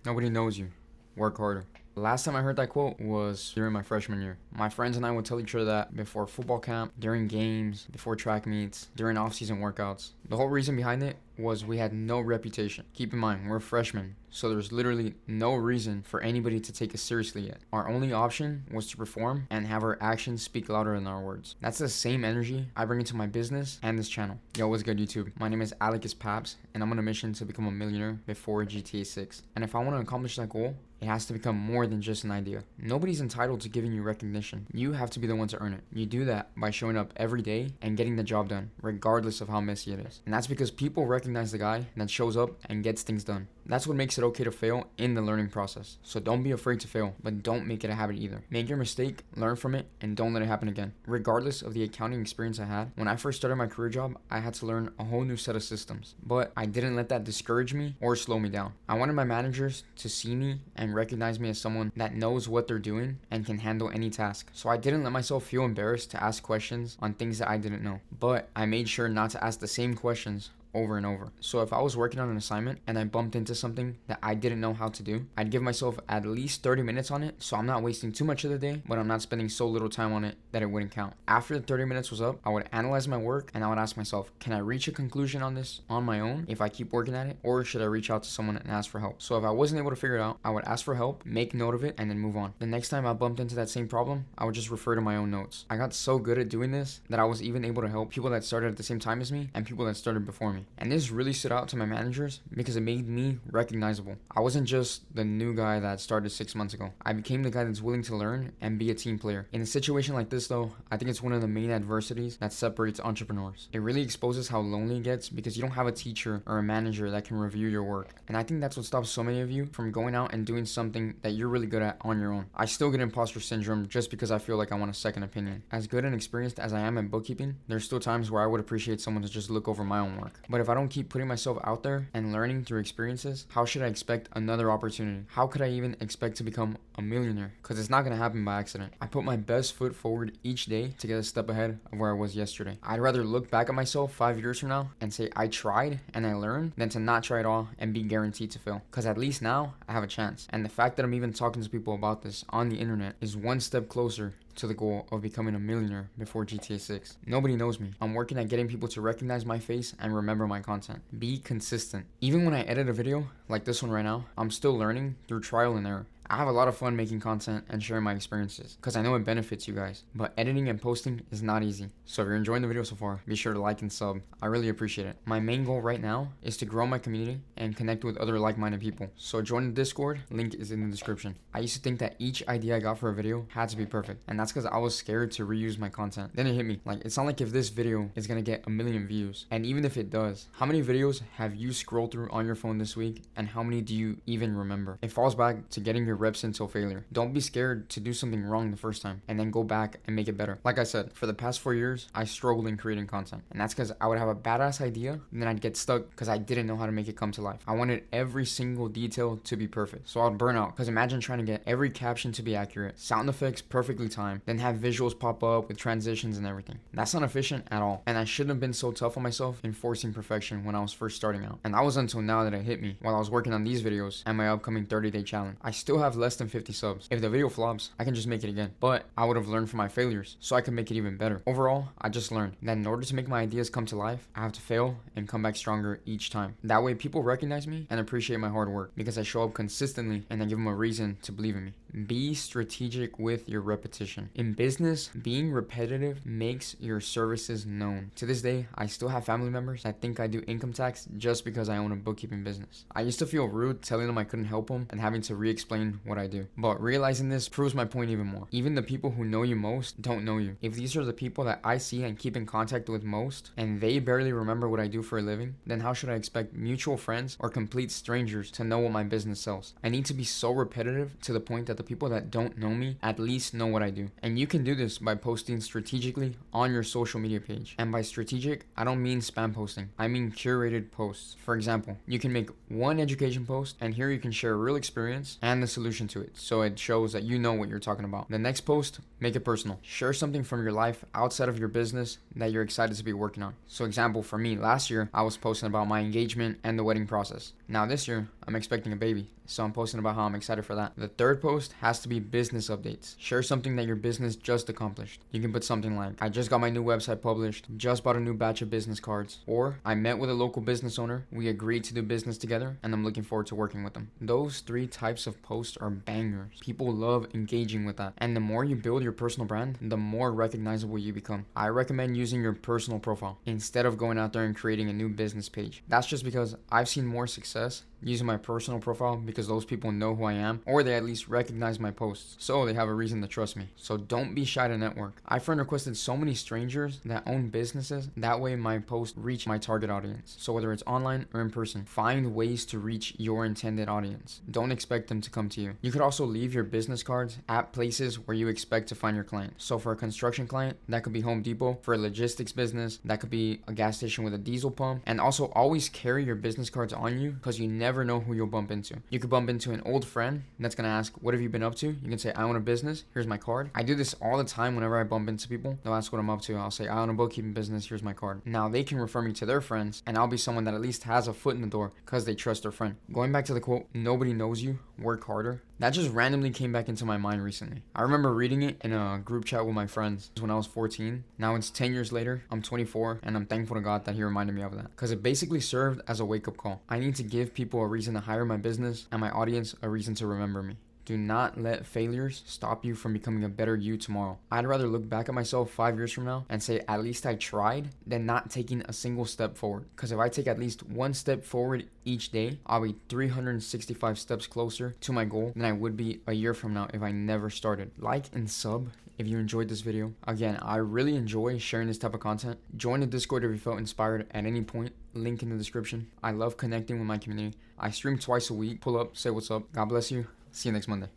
Nobody knows you. Work harder. The last time I heard that quote was during my freshman year. My friends and I would tell each other that before football camp, during games, before track meets, during off-season workouts. The whole reason behind it was we had no reputation. Keep in mind, we're freshmen, so there's literally no reason for anybody to take us seriously yet. Our only option was to perform and have our actions speak louder than our words. That's the same energy I bring into my business and this channel. Yo, what's good, YouTube? My name is AlecisPaps, and I'm on a mission to become a millionaire before GTA 6. And if I want to accomplish that goal, it has to become more than just an idea. Nobody's entitled to giving you recognition. You have to be the one to earn it. You do that by showing up every day and getting the job done, regardless of how messy it is. And that's because people recognize the guy that shows up and gets things done. That's what makes it okay to fail in the learning process. So don't be afraid to fail, but don't make it a habit either. Make your mistake, learn from it, and don't let it happen again. Regardless of the accounting experience I had, when I first started my career job, I had to learn a whole new set of systems. But I didn't let that discourage me or slow me down. I wanted my managers to see me and recognize me as someone that knows what they're doing and can handle any task. So I didn't let myself feel embarrassed to ask questions on things that I didn't know. But I made sure not to ask the same questions over and over. So if I was working on an assignment and I bumped into something that I didn't know how to do, I'd give myself at least 30 minutes on it so I'm not wasting too much of the day, but I'm not spending so little time on it that it wouldn't count. After the 30 minutes was up, I would analyze my work and I would ask myself, can I reach a conclusion on this on my own if I keep working at it, or should I reach out to someone and ask for help? So if I wasn't able to figure it out, I would ask for help, make note of it, and then move on. The next time I bumped into that same problem, I would just refer to my own notes. I got so good at doing this that I was even able to help people that started at the same time as me and people that started before me. And this really stood out to my managers because it made me recognizable. I wasn't just the new guy that started 6 months ago. I became the guy that's willing to learn and be a team player. In a situation like this though, I think it's one of the main adversities that separates entrepreneurs. It really exposes how lonely it gets because you don't have a teacher or a manager that can review your work. And I think that's what stops so many of you from going out and doing something that you're really good at on your own. I still get imposter syndrome just because I feel like I want a second opinion. As good and experienced as I am at bookkeeping, there's still times where I would appreciate someone to just look over my own work. But if I don't keep putting myself out there and learning through experiences, how should I expect another opportunity? How could I even expect to become a millionaire? Because it's not going to happen by accident. I put my best foot forward each day to get a step ahead of where I was yesterday. I'd rather look back at myself 5 years from now and say I tried and I learned than to not try at all and be guaranteed to fail. Because at least now I have a chance. And the fact that I'm even talking to people about this on the internet is one step closer to the goal of becoming a millionaire before GTA 6. Nobody knows me. I'm working at getting people to recognize my face and remember my content. Be consistent. Even when I edit a video like this one right now, I'm still learning through trial and error. I have a lot of fun making content and sharing my experiences because I know it benefits you guys, but editing and posting is not easy. So if you're enjoying the video so far, be sure to like and sub. I really appreciate it. My main goal right now is to grow my community and connect with other like-minded people. So join the Discord, link is in the description. I used to think that each idea I got for a video had to be perfect, and that's because I was scared to reuse my content. Then it hit me, like it's not like if this video is gonna get 1 million views, and even if it does, how many videos have you scrolled through on your phone this week, and how many do you even remember? It falls back to getting your reps until failure. Don't be scared to do something wrong the first time and then go back and make it better. Like I said, for the past 4 years, I struggled in creating content, and that's because I would have a badass idea and then I'd get stuck because I didn't know how to make it come to life. I wanted every single detail to be perfect, so I'd burn out because imagine trying to get every caption to be accurate, sound effects perfectly timed, then have visuals pop up with transitions and everything. That's not efficient at all, and I shouldn't have been so tough on myself in forcing perfection when I was first starting out. And that was until now that it hit me while I was working on these videos and my upcoming 30-day challenge. I still have less than 50 subs. If the video flops, I can just make it again, but I would have learned from my failures so I could make it even better. Overall, I just learned that in order to make my ideas come to life, I have to fail and come back stronger each time. That way people recognize me and appreciate my hard work because I show up consistently and I give them a reason to believe in me. Be strategic with your repetition. In business, being repetitive makes your services known. To this day, I still have family members that think I do income tax just because I own a bookkeeping business. I used to feel rude telling them I couldn't help them and having to re-explain what I do. But realizing this proves my point even more. Even the people who know you most don't know you. If these are the people that I see and keep in contact with most, and they barely remember what I do for a living, then how should I expect mutual friends or complete strangers to know what my business sells? I need to be so repetitive to the point that the people that don't know me at least know what I do. And you can do this by posting strategically on your social media page. And by strategic, I don't mean spam posting. I mean curated posts. For example, you can make one education post and here you can share a real experience and the solution to it, so it shows that you know what you're talking about. The next post, make it personal. Share something from your life outside of your business that you're excited to be working on. So example, for me, last year, I was posting about my engagement and the wedding process. Now this year, I'm expecting a baby, so I'm posting about how I'm excited for that. The third post has to be business updates. Share something that your business just accomplished. You can put something like, I just got my new website published, just bought a new batch of business cards, or I met with a local business owner, we agreed to do business together, and I'm looking forward to working with them. Those 3 types of posts are bangers. People love engaging with that. And the more you build your personal brand, the more recognizable you become. I recommend using your personal profile instead of going out there and creating a new business page. That's just because I've seen more success using my personal profile because those people know who I am, or they at least recognize my posts, so they have a reason to trust me. So don't be shy to network. I friend requested so many strangers that own businesses, that way my posts reach my target audience. So whether it's online or in person, find ways to reach your intended audience. Don't expect them to come to you. You could also leave your business cards at places where you expect to find your client. So for a construction client, that could be Home Depot. For a logistics business, that could be a gas station with a diesel pump. And also always carry your business cards on you, because you never know who you'll bump into. You could bump into an old friend that's gonna ask, what have you been up to? You can say, I own a business, here's my card. I do this all the time whenever I bump into people. They'll ask what I'm up to. I'll say, I own a bookkeeping business, here's my card. Now they can refer me to their friends, and I'll be someone that at least has a foot in the door because they trust their friend. Going back to the quote, nobody knows you, work harder. That just randomly came back into my mind recently. I remember reading it in a group chat with my friends when I was 14. Now it's 10 years later, I'm 24, and I'm thankful to God that he reminded me of that, because it basically served as a wake-up call. I need to give people a reason to hire my business and my audience a reason to remember me. Do not let failures stop you from becoming a better you tomorrow. I'd rather look back at myself 5 years from now and say, at least I tried, than not taking a single step forward. Because if I take at least 1 step forward each day, I'll be 365 steps closer to my goal than I would be a year from now if I never started. Like and sub if you enjoyed this video. Again, I really enjoy sharing this type of content. Join the Discord if you felt inspired at any point. Link in the description. I love connecting with my community. I stream twice a week. Pull up, say what's up. God bless you. See you next Monday.